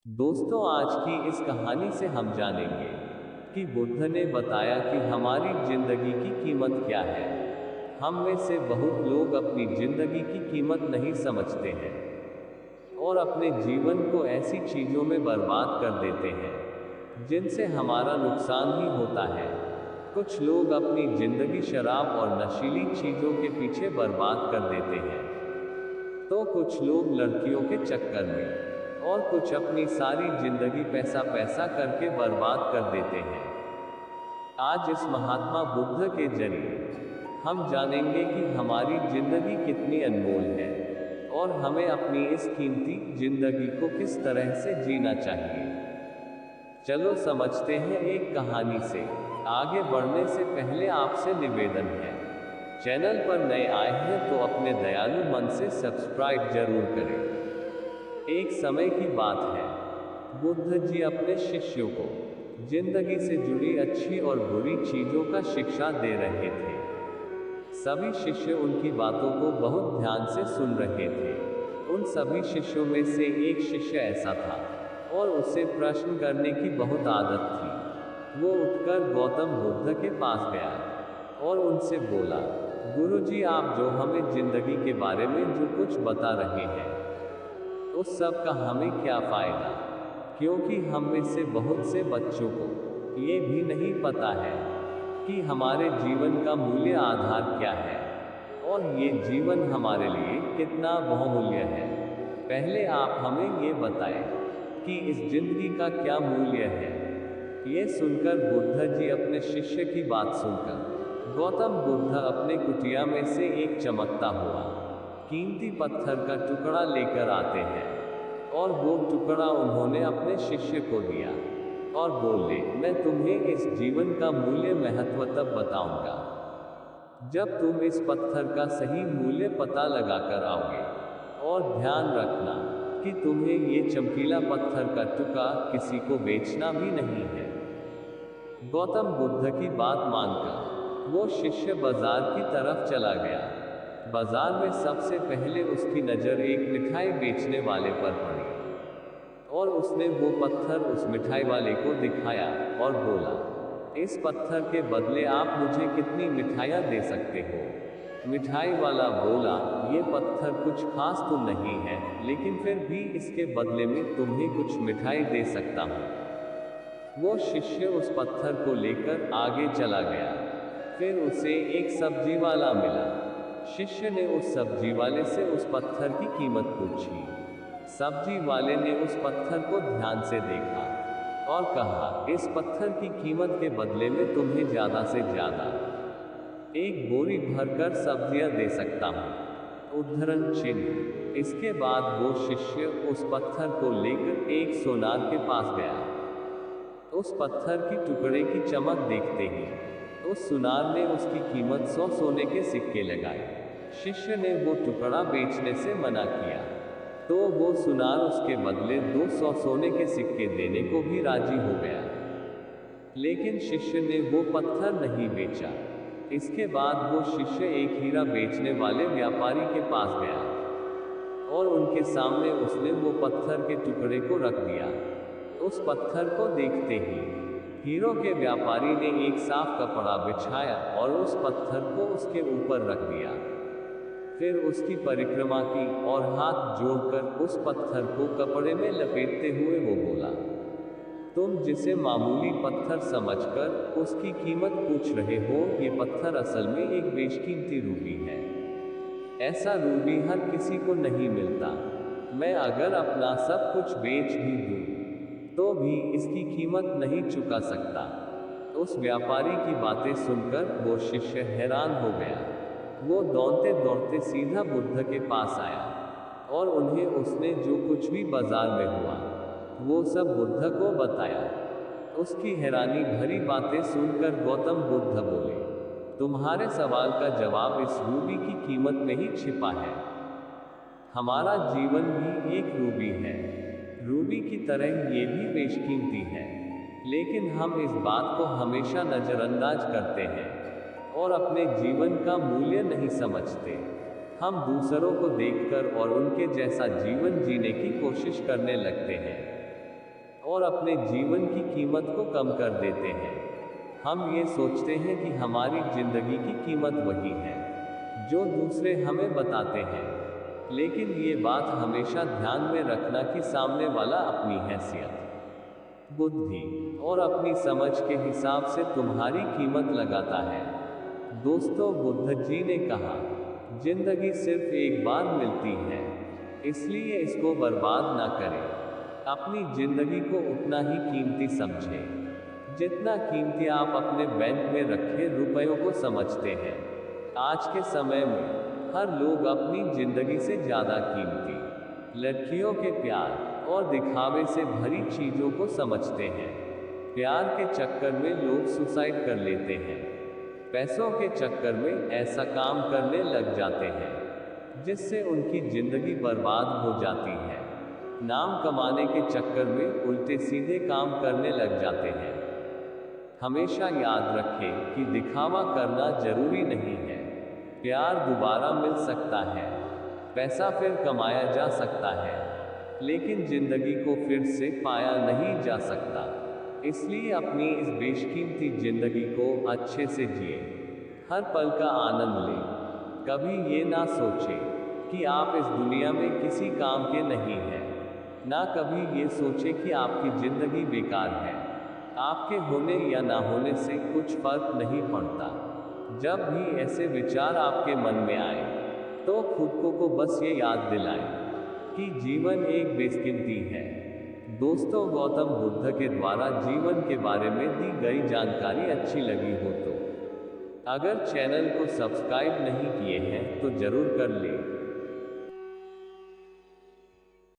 दोस्तों, आज की इस कहानी से हम जानेंगे कि बुद्ध ने बताया कि हमारी जिंदगी की कीमत क्या है। हम में से बहुत लोग अपनी जिंदगी की कीमत नहीं समझते हैं और अपने जीवन को ऐसी चीजों में बर्बाद कर देते हैं जिनसे हमारा नुकसान ही होता है। कुछ लोग अपनी जिंदगी शराब और नशीली चीजों के पीछे बर्बाद कर देते हैं, तो कुछ लोग लड़कियों के चक्कर में और कुछ अपनी सारी जिंदगी पैसा पैसा करके बर्बाद कर देते हैं। आज इस महात्मा बुद्ध के जरिए हम जानेंगे कि हमारी जिंदगी कितनी अनमोल है और हमें अपनी इस कीमती जिंदगी को किस तरह से जीना चाहिए। चलो समझते हैं एक कहानी से। आगे बढ़ने से पहले आपसे निवेदन है, चैनल पर नए आए हैं तो अपने दयालु मन से सब्सक्राइब जरूर करें। एक समय की बात है, बुद्ध जी अपने शिष्यों को जिंदगी से जुड़ी अच्छी और बुरी चीजों का शिक्षा दे रहे थे। सभी शिष्य उनकी बातों को बहुत ध्यान से सुन रहे थे। उन सभी शिष्यों में से एक शिष्य ऐसा था और उसे प्रश्न करने की बहुत आदत थी। वो उठकर गौतम बुद्ध के पास गया और उनसे बोला, गुरुजी, आप जो हमें जिंदगी के बारे में जो कुछ बता रहे हैं, उस सब का हमें क्या फायदा, क्योंकि हम में से बहुत से बच्चों को ये भी नहीं पता है कि हमारे जीवन का मूल्य आधार क्या है और ये जीवन हमारे लिए कितना बहुमूल्य है। पहले आप हमें ये बताएं कि इस जिंदगी का क्या मूल्य है। ये सुनकर बुद्ध जी अपने शिष्य की बात सुनकर गौतम बुद्ध अपने कुटिया में से एक चमकता हुआ कीमती पत्थर का टुकड़ा लेकर आते हैं और वो टुकड़ा उन्होंने अपने शिष्य को दिया और बोले, मैं तुम्हें इस जीवन का मूल्य महत्व तब बताऊंगा जब तुम इस पत्थर का सही मूल्य पता लगाकर आओगे। और ध्यान रखना कि तुम्हें ये चमकीला पत्थर का टुकड़ा किसी को बेचना भी नहीं है। गौतम बुद्ध की बात मानकर वो शिष्य बाजार की तरफ चला गया। बाजार में सबसे पहले उसकी नज़र एक मिठाई बेचने वाले पर पड़ी और उसने वो पत्थर उस मिठाई वाले को दिखाया और बोला, इस पत्थर के बदले आप मुझे कितनी मिठाइयाँ दे सकते हो। मिठाई वाला बोला, ये पत्थर कुछ खास तो नहीं है, लेकिन फिर भी इसके बदले में तुम्हें कुछ मिठाई दे सकता हूँ। वो शिष्य उस पत्थर को लेकर आगे चला गया। फिर उसे एक सब्जी वाला मिला। शिष्य ने उस सब्जी वाले से उस पत्थर की कीमत पूछी। सब्जी वाले ने उस पत्थर को ध्यान से देखा और कहा, इस पत्थर की कीमत के बदले में तुम्हें ज़्यादा से ज़्यादा एक बोरी भरकर सब्जियां दे सकता हूँ। उद्धरण चिन्ह। इसके बाद वो शिष्य उस पत्थर को लेकर एक सोनार के पास गया। उस पत्थर की टुकड़े की चमक देखते ही उस सुनार ने उसकी कीमत 100 सोने के सिक्के लगाए। शिष्य ने वो टुकड़ा बेचने से मना किया, तो वो सुनार उसके बदले 200 सोने के सिक्के देने को भी राजी हो गया। लेकिन शिष्य ने वो पत्थर नहीं बेचा। इसके बाद वो शिष्य एक हीरा बेचने वाले व्यापारी के पास गया और उनके सामने उसने वो पत्थर के टुकड़े को रख दिया। उस पत्थर को देखते ही हीरो के व्यापारी ने एक साफ कपड़ा बिछाया और उस पत्थर को उसके ऊपर रख दिया। फिर उसकी परिक्रमा की और हाथ जोड़कर उस पत्थर को कपड़े में लपेटते हुए वो बोला, तुम जिसे मामूली पत्थर समझकर उसकी कीमत पूछ रहे हो, ये पत्थर असल में एक बेशकीमती रूबी है। ऐसा रूबी हर किसी को नहीं मिलता। मैं अगर अपना सब कुछ बेच भी दूं तो भी इसकी कीमत नहीं चुका सकता। उस व्यापारी की बातें सुनकर वो शिष्य हैरान हो गया। वो दौड़ते दौड़ते सीधा बुद्ध के पास आया और उन्हें उसने जो कुछ भी बाजार में हुआ वो सब बुद्ध को बताया। उसकी हैरानी भरी बातें सुनकर गौतम बुद्ध बोले, तुम्हारे सवाल का जवाब इस रूबी की कीमत में ही छिपा है। हमारा जीवन भी एक रूबी है। रूबी की तरह ये भी बेशकीमती है, लेकिन हम इस बात को हमेशा नज़रअंदाज करते हैं और अपने जीवन का मूल्य नहीं समझते। हम दूसरों को देखकर और उनके जैसा जीवन जीने की कोशिश करने लगते हैं। और अपने जीवन की कीमत को कम कर देते हैं। हम ये सोचते हैं कि हमारी जिंदगी की कीमत वही है जो दूसरे हमें बताते हैं, लेकिन ये बात हमेशा ध्यान में रखना कि सामने वाला अपनी हैसियत, बुद्धि और अपनी समझ के हिसाब से तुम्हारी कीमत लगाता है। दोस्तों, बुद्ध जी ने कहा, जिंदगी सिर्फ एक बार मिलती है, इसलिए इसको बर्बाद ना करें। अपनी जिंदगी को उतना ही कीमती समझें जितना कीमती आप अपने बैंक में रखे रुपयों को समझते हैं। आज के समय में हर लोग अपनी जिंदगी से ज़्यादा कीमती लड़कियों के प्यार और दिखावे से भरी चीज़ों को समझते हैं। प्यार के चक्कर में लोग सुसाइड कर लेते हैं, पैसों के चक्कर में ऐसा काम करने लग जाते हैं जिससे उनकी जिंदगी बर्बाद हो जाती है। नाम कमाने के चक्कर में उल्टे सीधे काम करने लग जाते हैं। हमेशा याद रखें कि दिखावा करना जरूरी नहीं है। प्यार दोबारा मिल सकता है, पैसा फिर कमाया जा सकता है, लेकिन जिंदगी को फिर से पाया नहीं जा सकता। इसलिए अपनी इस बेशकीमती जिंदगी को अच्छे से जिए, हर पल का आनंद लें। कभी ये ना सोचें कि आप इस दुनिया में किसी काम के नहीं हैं, ना कभी ये सोचें कि आपकी जिंदगी बेकार है। आपके होने या ना होने से कुछ फर्क नहीं पड़ता। जब भी ऐसे विचार आपके मन में आए, तो खुद को बस ये याद दिलाएं कि जीवन एक बेशकीमती है। दोस्तों, गौतम बुद्ध के द्वारा जीवन के बारे में दी गई जानकारी अच्छी लगी हो तो अगर चैनल को सब्सक्राइब नहीं किए हैं तो जरूर कर लें।